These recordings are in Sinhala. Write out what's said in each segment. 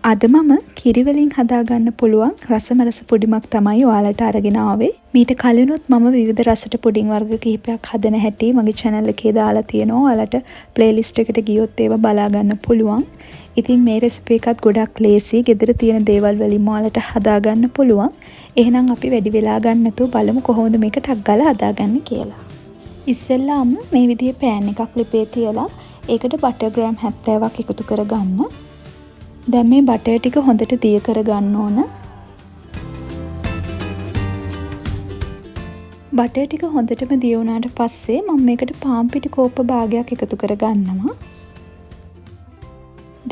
අද මම කිරි වලින් හදාගන්න පුළුවන් රසමරස පුඩිමක් තමයි ඔයාලට අරගෙන ආවේ. මීට කලිනුත් මම විවිධ රසට පුඩින් වර්ග කිහිපයක් හදන හැටි මගේ channel එකේ දාලා තියෙනවා. ඔයාලට playlist එකට ගියොත් ඒවා බලා ගන්න පුළුවන්. ඉතින් මේ recipe එකත් ගොඩක් ලේසි. ගෙදර තියෙන දේවල් වලින්ම ඔයාලට හදාගන්න පුළුවන්. එහෙනම් අපි වැඩි වෙලා ගන්න නැතුව බලමු කොහොමද මේක ටක් ගාලා හදාගන්නේ කියලා. ඉස්සෙල්ලාම මේ විදිහේ pan එකක් ලිපේ තියලා ඒකට butter gram 70ක් එකතු කරගන්න. දැන් මේ බටර් ටික හොඳට දිය කරගන්න ඕන. බටර් ටික හොඳටම දිය වුණාට පස්සේ මම මේකට පාන් පිටි කෝප්ප භාගයක් එකතු කරගන්නවා.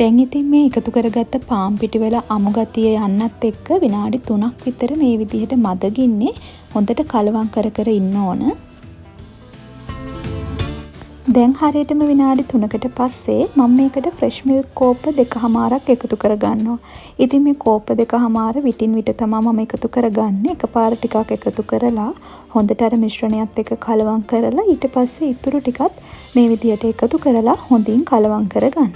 දැන් ඉතින් මේ එකතු කරගත්ත පාන් පිටි වල අමු ගතිය යන්නත් එක්ක විනාඩි 3ක් විතර මේ විදිහට මද ගින්නේ හොඳට කලවම් කර කර ඉන්න ඕන. දැන් හරියටම විනාඩි 3කට පස්සේ මම මේකට ෆ්‍රෙෂ් මිල්ක් කෝප්ප 2කමාරක් එකතු කරගන්නවා. ඉතින් මේ කෝප්ප 2කමාර විටින් විට තමයි මම එකතු කරගන්නේ. එකපාර ටිකක් එකතු කරලා හොඳට අර මිශ්‍රණයත් එක්ක කලවම් කරලා ඊට පස්සේ ඉතුරු ටිකත් මේ විදියට එකතු කරලා හොඳින් කලවම් කරගන්න.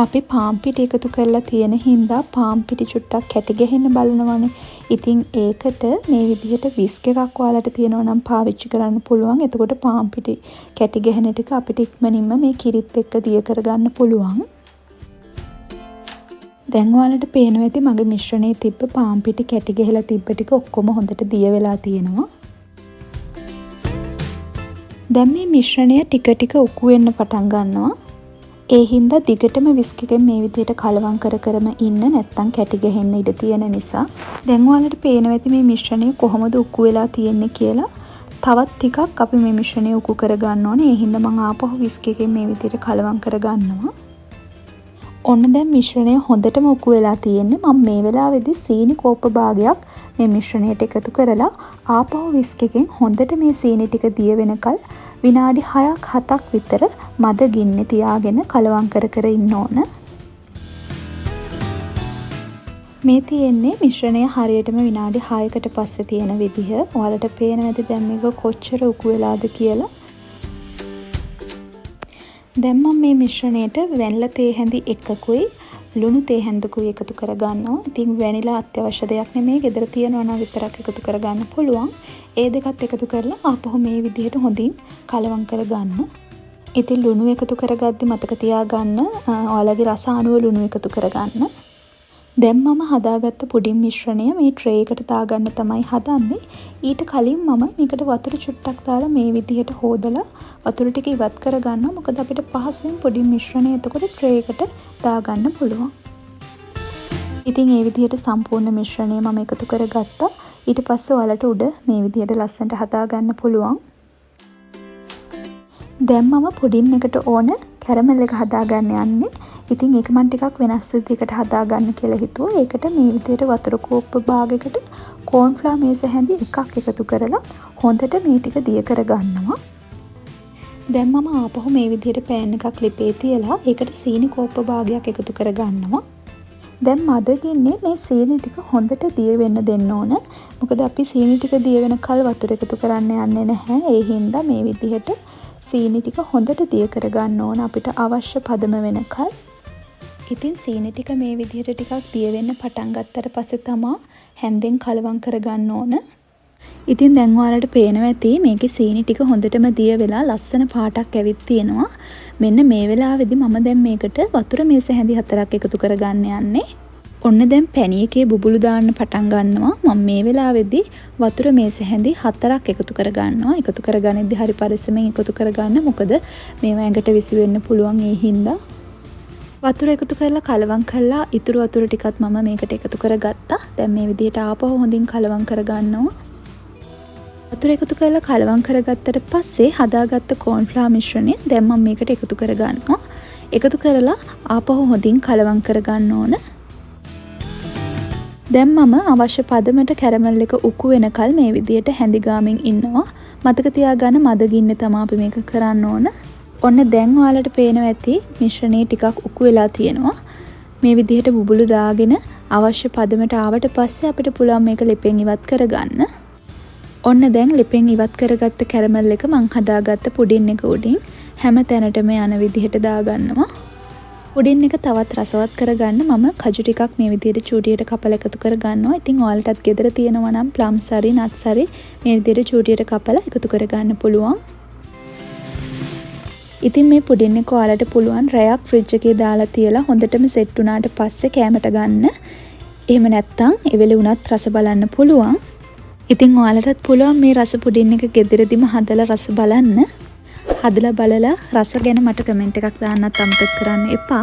අපි පාන් පිටි එකතු කරලා තියෙන හින්දා පාන් පිටි චුට්ටක් කැටි ගහන්න බලනවානේ. ඉතින් ඒකට මේ විදිහට විස්ක් එකක් ඔයාලට තියෙනවා නම් පාවිච්චි කරන්න පුළුවන්. එතකොට පාන් පිටි කැටි ගහන ටික අපිට ඉක්මනින්ම මේ කිරිත් එක්ක දිය කරගන්න පුළුවන්. දැන් ඔයාලට පේනවා ඇති මගේ මිශ්‍රණයේ තිබ්බ පාන් පිටි කැටි ගහලා තිබ්බ ටික ඔක්කොම හොඳට දිය වෙලා තියෙනවා. දැන් මේ මිශ්‍රණය ටික ටික උකු වෙන්න පටන් ගන්නවා. ඒ හින්දා දිගටම විස්ක් එකෙන් මේ විදිහට කලවම් කර කරම ඉන්න නැත්තම් කැටි ගහෙන්න ඉඩ තියෙන නිසා. දැන් ඔයාලට පේනවා ඇති මේ මිශ්‍රණය කොහොමද උකු වෙලා තියෙන්නේ කියලා. තවත් ටිකක් අපි මේ මිශ්‍රණය උකු කර ගන්න ඕනේ. ඒ හින්දා මම ආපහු විස්ක් එකෙන් මේ විදිහට කලවම් කර ගන්නවා. ඔන්න දැන් මිශ්‍රණය හොඳටම උකු වෙලා තියෙන්නේ. මම මේ වෙලාවේදී සීනි කෝප්ප භාගයක් මේ මිශ්‍රණයට එකතු කරලා ආපහු විස්ක් එකෙන් හොඳට මේ සීනි ටික දිය වෙනකල් විනාඩි 6ක් 7ක් විතර මද ගින්නේ තියාගෙන කලවම් කර කර ඉන්න ඕන. මේ තියෙන්නේ මිශ්‍රණය හරියටම විනාඩි 6කට පස්සේ තියෙන විදිහ. ඔයාලට පේනවා ඇති දැන් මේක කොච්චර උකු වෙලාද කියලා. දැන් මම මේ මිශ්‍රණයට වැනිලා තේ හැඳි එකකුයි ලුණු තේ හැඳකුයි එකතු කරගන්නවා. ඉතින් වැනිලා අත්‍යවශ්‍ය දෙයක් නෙමෙයි. ගෙදර තියනවා නම් විතරක් එකතු කරගන්න පුළුවන්. ඒ දෙකත් එකතු කරලා ආපහු මේ විදිහට හොඳින් කලවම් කරගන්න. ඉතින් ලුණු එකතු කරගද්දි මතක තියාගන්න ඔයාලගේ රස අනුව ලුණු එකතු කරගන්න. දැන් මම හදාගත්ත පුඩින් මිශ්‍රණය මේ ට්‍රේ එකට දාගන්න තමයි හදන්නේ. ඊට කලින් මම මේකට වතුර චුට්ටක් දාලා මේ විදිහට හොදලා වතුර ටික ඉවත් කරගන්නවා. මොකද අපිට පහසුවෙන් පුඩින් මිශ්‍රණය එතකොට ට්‍රේ එකට දාගන්න පුළුවන්. ඉතින් මේ විදිහට සම්පූර්ණ මිශ්‍රණය මම එකතු කරගත්තා. ඊට පස්සේ ඔයාලට උඩ මේ විදිහට ලස්සනට හදාගන්න පුළුවන්. දැන් මම පුඩින් එකට ඕන කැරමල් එක හදාගන්න යන්නේ. ඉතින් ඒක මම ටිකක් වෙනස් විදිහකට හදාගන්න කියලා හිතුවා. ඒකට මේ විදිහට වතුර කෝප්ප භාගයකට කෝන්ෆ්ලවර් මේස හැඳි එකක් එකතු කරලා හොඳට මේ ටික දිය කරගන්නවා. දැන් මම ආපහු මේ විදිහට පෑන් එකක් ලිපේ තියලා ඒකට සීනි කෝප්ප භාගයක් එකතු කරගන්නවා. දැන් මද ගින්නේ මේ සීනි ටික හොඳට දිය වෙන්න දෙන්න ඕන. මොකද අපි සීනි ටික දිය වෙනකල් වතුර එකතු කරන්න යන්නේ නැහැ. ඒ හින්දා මේ විදිහට සීනි ටික හොඳට දිය කරගන්න ඕන අපිට අවශ්‍ය පදම වෙනකල්. ඉතින් සීනි ටික මේ විදිහට ටිකක් දිය වෙන්න පටන් ගත්තට පස්සේ තමයි හැන්දෙන් කලවම් කරගන්න ඕන. ඉතින් දැන් ඔයාලට පේනවා ඇති මේකේ සීනි ටික හොඳටම දිය වෙලා ලස්සන පාටක් ඇවිත් තියෙනවා. මෙන්න මේ වෙලාවේදී මම දැන් මේකට වතුර මේස හැඳි 4ක් එකතු කරගන්න යන්නේ. ඔන්න දැන් පැණි එකේ බුබුලු දාන්න පටන් ගන්නවා. මම මේ වෙලාවේදී වතුර මේස හැඳි 4ක් එකතු කරගන්නවා. එකතු කරගනිද්දී හරි පරිස්සමෙන් එකතු කරගන්න. මොකද මේවා ඇඟට විසි වෙන්න පුළුවන් ඒ හින්දා. වතුර එකතු කරලා කලවම් කරලා ඉතුරු වතුර ටිකත් මම මේකට එකතු කරගත්තා. දැන් මේ විදිහට ආපහු හොඳින් කලවම් කරගන්නවා. වතුර එකතු කරලා කලවම් කරගත්තට පස්සේ හදාගත්ත කෝන්ෆ්ලවර් මිශ්‍රණය දැන් මම මේකට එකතු කරගන්නවා. එකතු කරලා ආපහු හොඳින් කලවම් කරගන්න ඕන. දැන් මම අවශ්‍ය පදමට කැරමල් එක උකු වෙනකල් මේ විදිහට හැඳි ගාමින් ඉන්නවා. මතක තියාගන්න මද ගින්න තමයි අපි මේක කරන්න ඕන. ඔන්න දැන් ඔයාලට පේනවා ඇති මිශ්‍රණේ ටිකක් උකු වෙලා තියෙනවා. මේ විදිහට බුබුලු දාගෙන අවශ්‍ය පදමට ආවට පස්සේ අපිට පුළුවන් මේක ලිපෙන් ඉවත් කරගන්න. ඔන්න දැන් ලිපෙන් ඉවත් කරගත්ත කැරමල් එක මං හදාගත්ත පුඩින් එක උඩින් හැම තැනටම යන විදිහට දාගන්නවා. පුඩින් එක තවත් රසවත් කරගන්න මම කජු ටිකක් මේ විදිහට චූටියට කපලා එකතු කරගන්නවා. ඉතින් ඔයාලටත් ගෙදර තියෙනවා නම් ප්ලම්ස් හරි නට්ස් හරි මේ විදිහට චූටියට කපලා එකතු කරගන්න පුළුවන්. ඉතින් මේ පුඩින් එක ඔයාලට පුළුවන් රැයක් ෆ්‍රිජ් එකේ දාලා තියලා හොඳටම සෙට් වුණාට පස්සේ කෑමට ගන්න. එහෙම නැත්නම් එවෙලේ උනත් රස බලන්න පුළුවන්. ඉතින් ඔයාලටත් පුළුවන් මේ රස පුඩින් එක ගෙදරදිම හදලා රස බලන්න. හදලා බලලා රස ගැන මට කමෙන්ට් එකක් දාන්නත් අමතක කරන්න එපා.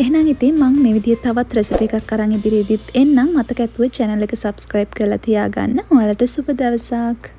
එහෙනම් ඉතින් මම මේ විදිහට තවත් රෙසිපි එකක් අරන් ඉදිරියේදීත් එන්නම්. මතක ඇතුව channel එක subscribe කරලා තියාගන්න. ඔයාලට සුබ දවසක්.